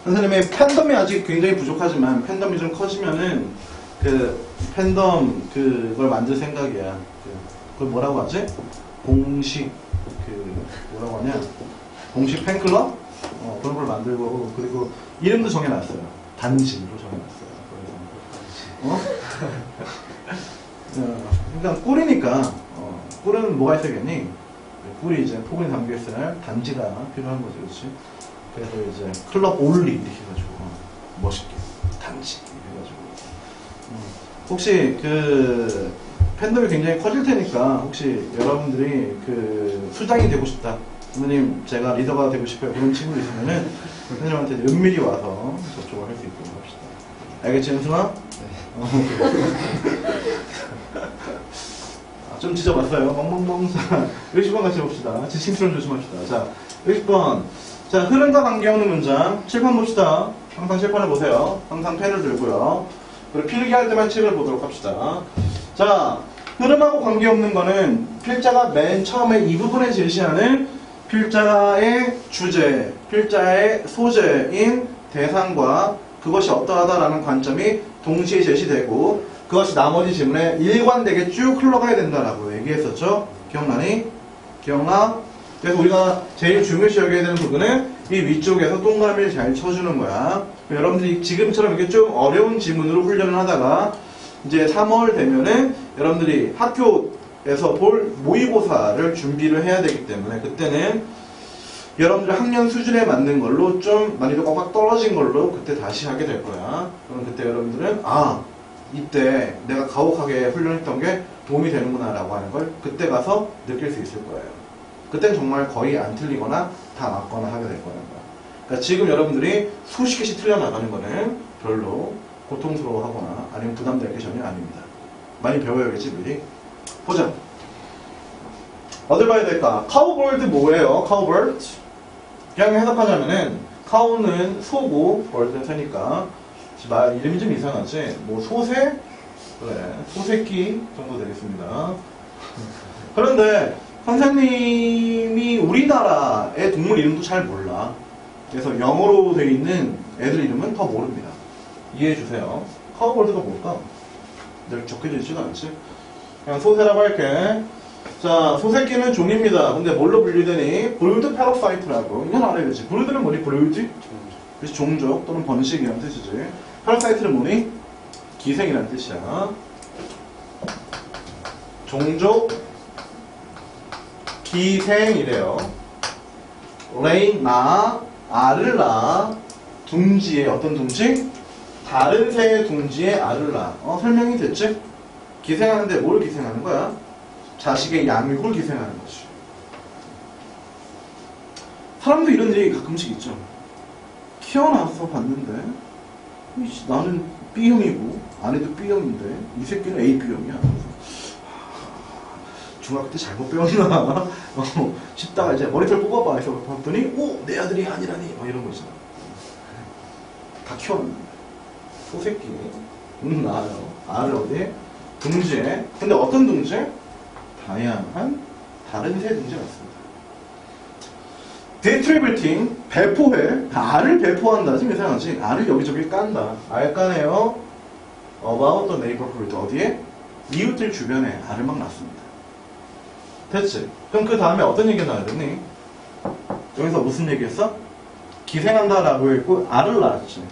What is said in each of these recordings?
선생님의 팬덤이 아직 굉장히 부족하지만 팬덤이 좀 커지면은 그 팬덤 그걸 만들 생각이야. 그걸 뭐라고 하지? 공식 뭐라고 하냐? 공식 팬클럽? 그런 걸 만들고 그리고 이름도 정해놨어요. 단지로 정해놨어요. 그래서 그러니까 꿀이니까 꿀은 뭐가 있어야겠니? 꿀이 이제 포근이 담겨있을 단지가 필요한 거죠, 그렇지? 그래서 이제 클럽 올리 이렇게 해가지고 멋있게 단지 해가지고 혹시 그 팬덤이 굉장히 커질 테니까 혹시 여러분들이 그 수장이 되고 싶다, 선생님 제가 리더가 되고 싶어요, 그런 친구들 있으면은 선생님한테 은밀히 와서 접촉을 할 수 있도록 합시다. 알겠지, 은승아? 좀 지져봤어요. 멍멍멍. 자, 60번 같이 봅시다. 지침처럼 조심합시다. 자, 60번. 자, 흐름과 관계없는 문장. 칠판 봅시다. 항상 칠판을 보세요. 항상 펜을 들고요. 그리고 필기할 때만 책을 보도록 합시다. 자, 흐름하고 관계없는 거는 필자가 맨 처음에 이 부분에 제시하는 필자의 주제, 필자의 소재인 대상과 그것이 어떠하다라는 관점이 동시에 제시되고 그것이 나머지 질문에 일관되게 쭉 흘러가야 된다라고 얘기했었죠. 기억나니? 기억나? 그래서 우리가 제일 중요시 여겨야 되는 부분은 이 위쪽에서 동그라미를 잘 쳐주는 거야. 여러분들이 지금처럼 이렇게 좀 어려운 지문으로 훈련을 하다가 이제 3월 되면은 여러분들이 학교에서 볼 모의고사를 준비를 해야 되기 때문에 그때는 여러분들 학년 수준에 맞는 걸로 좀 난이도가 확 떨어진 걸로 그때 다시 하게 될 거야. 그럼 그때 여러분들은 이때 내가 가혹하게 훈련했던 게 도움이 되는구나 라고 하는 걸 그때 가서 느낄 수 있을 거예요. 그땐 정말 거의 안 틀리거나 다 맞거나 하게 될 거라는 거야. 그러니까 지금 여러분들이 수십 개씩 틀려나가는 거는 별로 고통스러워하거나 아니면 부담될 게 전혀 아닙니다. 많이 배워야겠지 미리. 보자. 어딜 봐야 될까? 카우버드 뭐예요? 카우버드? 그냥 해석하자면은 카우는 소고 벌드는 새니까 말 이름이 좀 이상하지? 뭐 소새? 그래, 소새끼 정도 되겠습니다. 그런데 선생님이 우리나라의 동물 이름도 잘 몰라. 그래서 영어로 되어 있는 애들 이름은 더 모릅니다. 이해해주세요. 카우버드가 뭘까? 늘 적혀져 있지도 않지? 그냥 소새라고 할게. 자, 소새끼는 종입니다. 근데 뭘로 분류되니? 브루드 패러사이트라고. 이건 알아야지. 브루드는 뭐니? 브루드? 그래서 종족 또는 번식이라는 뜻이지. 패러사이트는 뭐니? 기생이라는 뜻이야. 종족, 기생이래요. 레인, 나, 알을 낳아, 둥지에, 어떤 둥지? 다른 새의 둥지에 알을 낳아. 설명이 됐지? 기생하는데 뭘 기생하는 거야? 자식의 양육을 기생하는 거지. 사람도 이런 일이 가끔씩 있죠. 키워나서 봤는데 나는 B형이고 아내도 B형인데 이 새끼는 AB형이야. 중학교 때 잘못 배웠나 싶다가 이제 머리털 뽑아봐 해서 봤더니 내 아들이 아니라니 이런 거 있잖아. 다 키웠는데 소새끼 낳아요. 알을 어디에? 둥지에. 근데 어떤 둥지에? 다양한 다른 새 둥지 같습니다. 디트리뷰팅, 배포해. 알을 배포한다. 좀 이상하지? 알을 여기저기 깐다. 알 까네요. About the neighborhood. 어디에? 이웃들 주변에 알을 막 낳습니다. 됐지? 그럼 그 다음에 어떤 얘기가 나와야 되니? 여기서 무슨 얘기했어? 기생한다라고 했고 알을 낳았지.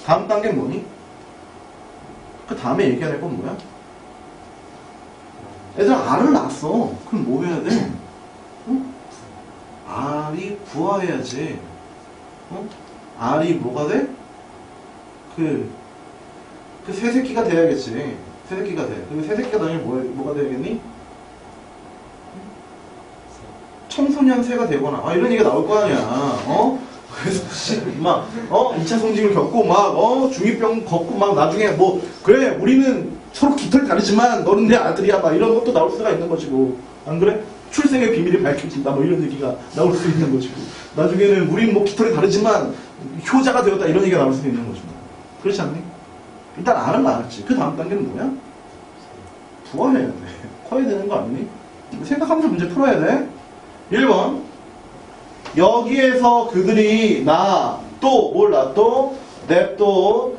다음 단계는 뭐니? 그 다음에 얘기할 건 뭐야? 얘들아 알을 낳았어. 그럼 뭐 해야 돼? 응? 알이 부화해야지. 알이 뭐가 돼? 그 새새끼가 돼야겠지. 새새끼가 돼. 그 새새끼가 나중에 뭐가 돼야겠니? 청소년 새가 되거나 이런 얘기가 나올 거 아니야. 그래서 막 2차 성징을 겪고 막 중2병 겪고 막 나중에 뭐 그래 우리는 서로 깃털이 다르지만 너는 내 아들이야 막 이런 것도 나올 수가 있는 것이고 뭐. 안 그래? 출생의 비밀이 밝혀진다 뭐 이런 얘기가 나올 수 있는 것이고 나중에는 우린 뭐 깃털이 다르지만 효자가 되었다 이런 얘기가 나올 수 있는 것이고 그렇지 않니? 일단 알은 낳았지. 그 다음 단계는 뭐야? 부화해야 돼. 커야 되는 거 아니니? 생각하면서 문제 풀어야 돼. 1번 여기에서 그들이 나 또 몰라 또 냅도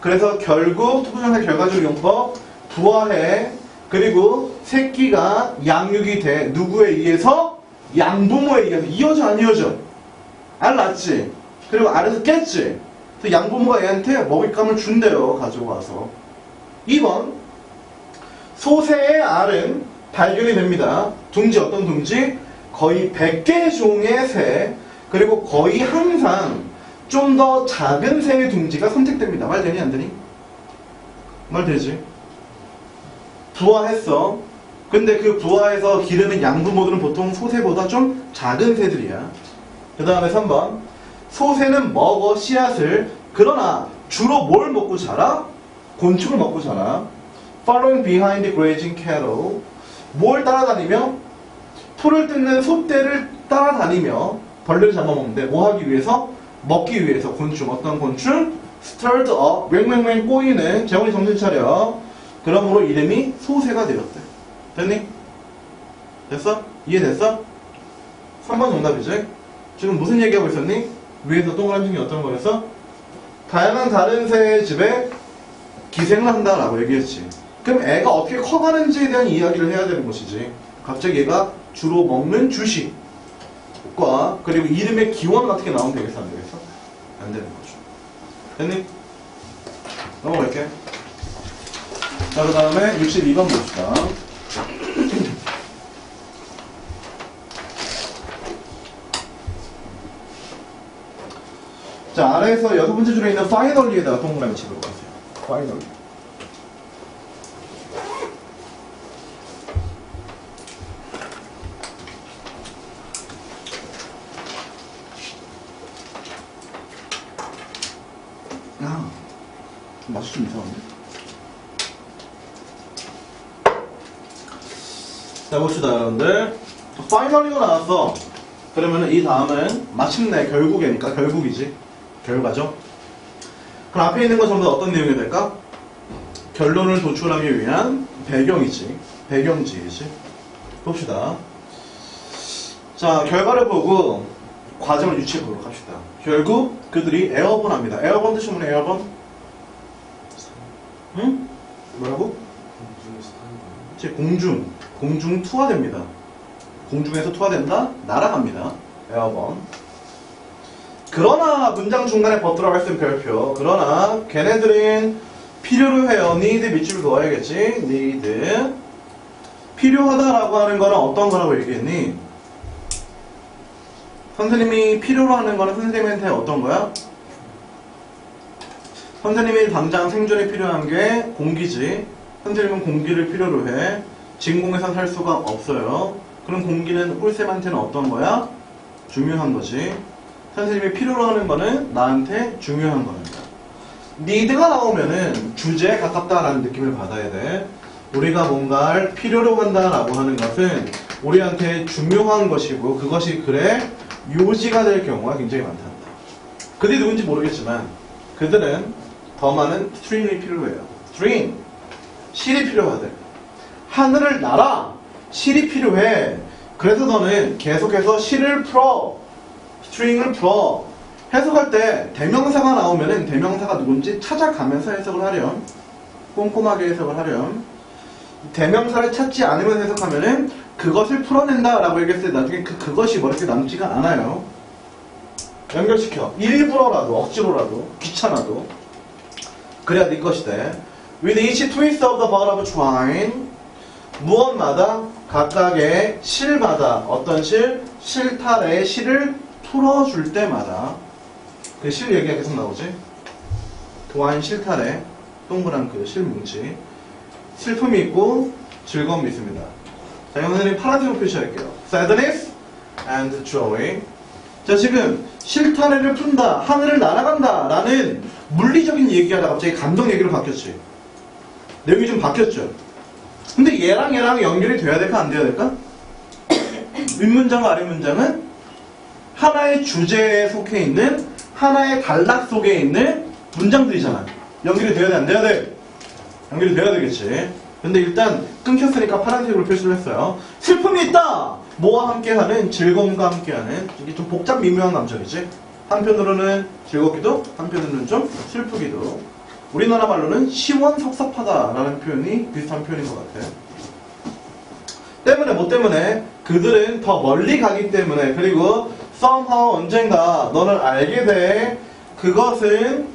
그래서 결국 투부정사 결과적 용법 부화해 그리고 새끼가 양육이 돼 누구에 의해서? 양부모에 의해서. 이어져 안 이어져? 알 낳지 그리고 알에서 깼지 그래서 양부모가 얘한테 먹잇감을 준대요 가져와서. 2번 소새의 알은 발견이 됩니다. 둥지 어떤 둥지? 거의 100개 종의 새 그리고 거의 항상 좀 더 작은 새의 둥지가 선택됩니다. 말 되니 안 되니? 말 되지? 부화했어. 근데 그 부화해서 기르는 양부모들은 보통 소새보다 좀 작은 새들이야. 그 다음에 3번 소새는 먹어 씨앗을 그러나 주로 뭘 먹고 자라? 곤충을 먹고 자라. Following behind grazing cattle 뭘 따라다니며? 풀을 뜯는 소떼를 따라다니며 벌레를 잡아먹는데 뭐 하기 위해서? 먹기 위해서. 곤충 어떤 곤충? Stirred up 맹맹맹 꼬이는 재원이 정신 차려. 그러므로 이름이 소새가 되었대. 됐니? 됐어? 이해됐어? 3번 정답이지? 지금 무슨 얘기하고 있었니? 위에서 동그라미 중에 어떤 거였어? 다양한 다른 새의 집에 기생을 한다라고 얘기했지. 그럼 애가 어떻게 커가는지에 대한 이야기를 해야 되는 것이지. 갑자기 얘가 주로 먹는 주식과 그리고 이름의 기원 같은 게 나오면 되겠어 안 되겠어? 안 되는 거죠. 됐니? 넘어갈게. 자, 그 다음에 62번 봅시다. 자, 아래에서 6번째 줄에 있는 finally에다가 동그라미 집으로 가세요. finally. 맛이 좀 이상한데? 자, 봅시다, 여러분들. finally가 나왔어. 그러면은 이 다음은 마침내 결국이니까 결국이지. 결과죠. 그럼 앞에 있는 거 전부 다 어떤 내용이 될까? 결론을 도출하기 위한 배경이지. 배경지이지. 봅시다. 자, 결과를 보고 과정을 유추해 보도록 합시다. 결국 그들이 에어본합니다. 에어본 뜻이 뭐냐, 에어본? 응? 뭐라고? 공중 투하됩니다. 공중에서 투하된다? 날아갑니다. 에어본. 그러나 문장 중간에 버들어갈 수 있는 별표. 그러나 걔네들은 필요로 해요. need 밑줄 그어야겠지. need. 필요하다라고 하는 거는 어떤 거라고 얘기했니? 선생님이 필요로 하는 거는 선생님한테 어떤 거야? 선생님이 당장 생존에 필요한 게 공기지. 선생님은 공기를 필요로 해. 진공에서 살 수가 없어요. 그럼 공기는 꿀쌤한테는 어떤 거야? 중요한 거지. 선생님이 필요로 하는 거는 나한테 중요한 겁니다. need가 나오면은 주제에 가깝다라는 느낌을 받아야 돼. 우리가 뭔가를 필요로 한다라고 하는 것은 우리한테 중요한 것이고 그것이 그래 요지가 될 경우가 굉장히 많단다. 그들이 누군지 모르겠지만 그들은 더 많은 string이 필요해요. string. 실이 필요하대. 하늘을 날아. 실이 필요해. 그래서 너는 계속해서 실을 풀어. string을 풀어. 해석할 때 대명사가 나오면은 대명사가 누군지 찾아가면서 해석을 하렴. 꼼꼼하게 해석을 하렴. 대명사를 찾지 않으면서 해석하면은 그것을 풀어낸다라고 얘기했을 때 나중에 그것이 머릿속에 남지가 않아요. 연결시켜. 일부러라도 억지로라도 귀찮아도 그래야 네 것이 돼. With each twist of the bar of twine 무엇마다 각각의 실마다 어떤 실? 실타래의 실을 풀어줄 때마다 그 실 얘기가 계속 나오지. 도안 실타래 동그란 그 실뭉치 슬픔이 있고 즐거움이 있습니다. 자, 선생님 파란색으로 표시할게요. Sadness and joy. 자, 지금 실타래를 푼다, 하늘을 날아간다 라는 물리적인 얘기하다가 갑자기 감동 얘기로 바뀌었지. 내용이 좀 바뀌었죠. 근데 얘랑 연결이 돼야 될까 안 돼야 될까? 윗문장과 아랫문장은 하나의 주제에 속해 있는 하나의 단락 속에 있는 문장들이잖아. 연결이 돼야 돼 안 돼야 돼? 연결이 돼야 되겠지. 근데 일단 끊겼으니까 파란색으로 표시를 했어요. 슬픔이 있다! 뭐와 함께하는? 즐거움과 함께하는. 이게 좀 복잡 미묘한 감정이지. 한편으로는 즐겁기도, 한편으로는 좀 슬프기도. 우리나라 말로는 시원섭섭하다라는 표현이 비슷한 표현인 것 같아. 때문에 뭐 때문에 그들은 더 멀리 가기 때문에 그리고 somehow 언젠가 너는 알게 돼. 그것은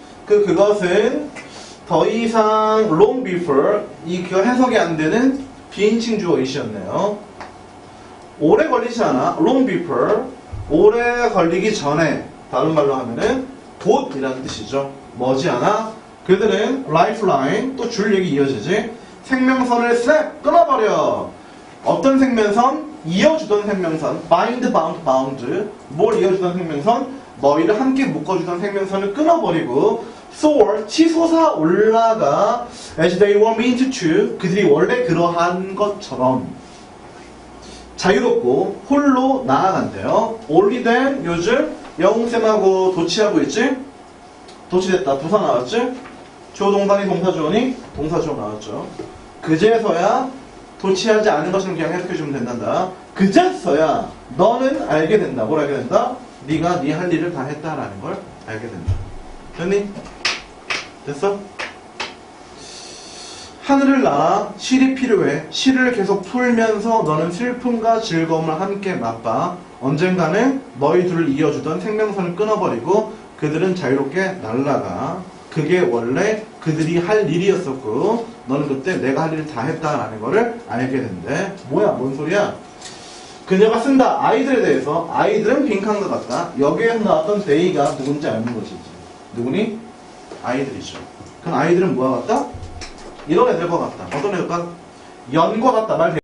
더 이상 long before 그 해석이 안 되는 비인칭 주어 이시였네요. 오래 걸리지 않아. long before 오래 걸리기 전에 다른 말로 하면은 곧이라는 뜻이죠. 머지않아 그들은 lifeline 또 줄 얘기 이어지지 생명선을 snap 끊어버려. 어떤 생명선? 이어주던 생명선 bind, bound, bound 뭘 이어주던 생명선? 너희를 함께 묶어주던 생명선을 끊어버리고 soar 치솟아 올라가 as they were meant to 그들이 원래 그러한 것처럼 자유롭고 홀로 나아간대요. only then 요즘 영웅쌤하고 도치하고 있지? 도치됐다. 부사 나왔지? 주어 동사니 동사 주어니? 동사 주어 나왔죠. 그제서야 도치하지 않은 것을 그냥 해석해주면 된단다. 그제서야 너는 알게 된다. 뭘 알게 된다? 네가 네 할 일을 다 했다라는 걸 알게 된다. 됐니? 됐어? 하늘을 날아 실이 필요해. 실을 계속 풀면서 너는 슬픔과 즐거움을 함께 맛봐. 언젠가는 너희 둘을 이어주던 생명선을 끊어버리고 그들은 자유롭게 날아가. 그게 원래 그들이 할 일이었었고 너는 그때 내가 할 일을 다 했다라는 거를 알게 된대. 뭐야? 뭔 소리야? 그녀가 쓴다. 아이들에 대해서. 아이들은 빈칸 것 같다. 여기에서 나왔던 they가 누군지 아는 것이지. 누구니? 아이들이죠. 그럼 아이들은 뭐와 같다? 이런 애들과 같다. 어떤 애들과? 연과 같다. 말